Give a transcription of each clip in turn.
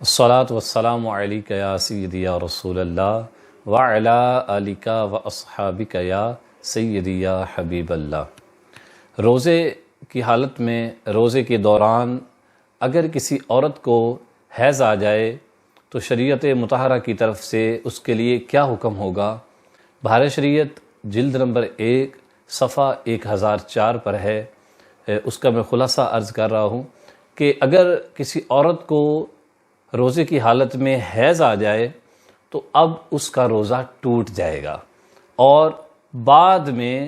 الصلاۃ والسلام علیک یا سیدی یا رسول اللہ وعلی آلک و اصحابک یا سیدی یا حبیب اللہ۔ روزے کی حالت میں، روزے کے دوران اگر کسی عورت کو حیض آ جائے تو شریعت مطہرہ کی طرف سے اس کے لیے کیا حکم ہوگا؟ بہار شریعت جلد نمبر 1 صفحہ 1004 پر ہے۔ اس کا میں خلاصہ عرض کر رہا ہوں کہ اگر کسی عورت کو روزے کی حالت میں حیض آ جائے تو اب اس کا روزہ ٹوٹ جائے گا اور بعد میں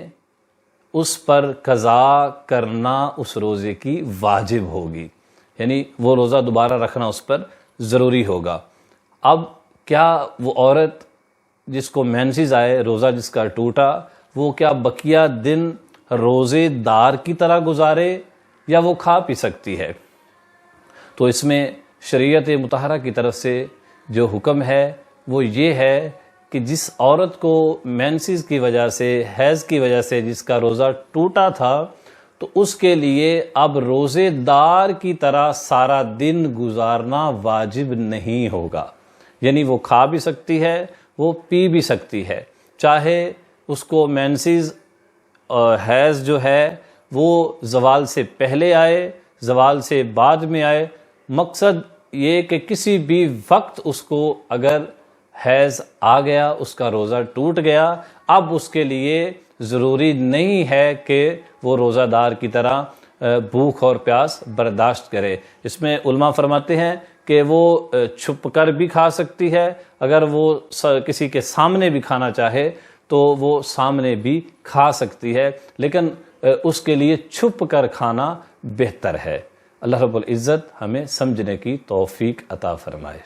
اس پر قضا کرنا اس روزے کی واجب ہوگی، یعنی وہ روزہ دوبارہ رکھنا اس پر ضروری ہوگا۔ اب کیا وہ عورت جس کو مینسز آئے، روزہ جس کا ٹوٹا، وہ کیا بقیہ دن روزے دار کی طرح گزارے یا وہ کھا پی سکتی ہے؟ تو اس میں شریعت مطہرہ کی طرف سے جو حکم ہے وہ یہ ہے کہ جس عورت کو مینسز کی وجہ سے، حیض کی وجہ سے جس کا روزہ ٹوٹا تھا، تو اس کے لیے اب روزے دار کی طرح سارا دن گزارنا واجب نہیں ہوگا، یعنی وہ کھا بھی سکتی ہے، وہ پی بھی سکتی ہے، چاہے اس کو مینسز حیض جو ہے وہ زوال سے پہلے آئے، زوال سے بعد میں آئے۔ مقصد یہ کہ کسی بھی وقت اس کو اگر حیض آ گیا، اس کا روزہ ٹوٹ گیا، اب اس کے لیے ضروری نہیں ہے کہ وہ روزہ دار کی طرح بھوک اور پیاس برداشت کرے۔ اس میں علماء فرماتے ہیں کہ وہ چھپ کر بھی کھا سکتی ہے، اگر وہ کسی کے سامنے بھی کھانا چاہے تو وہ سامنے بھی کھا سکتی ہے، لیکن اس کے لیے چھپ کر کھانا بہتر ہے۔ اللہ رب العزت ہمیں سمجھنے کی توفیق عطا فرمائے۔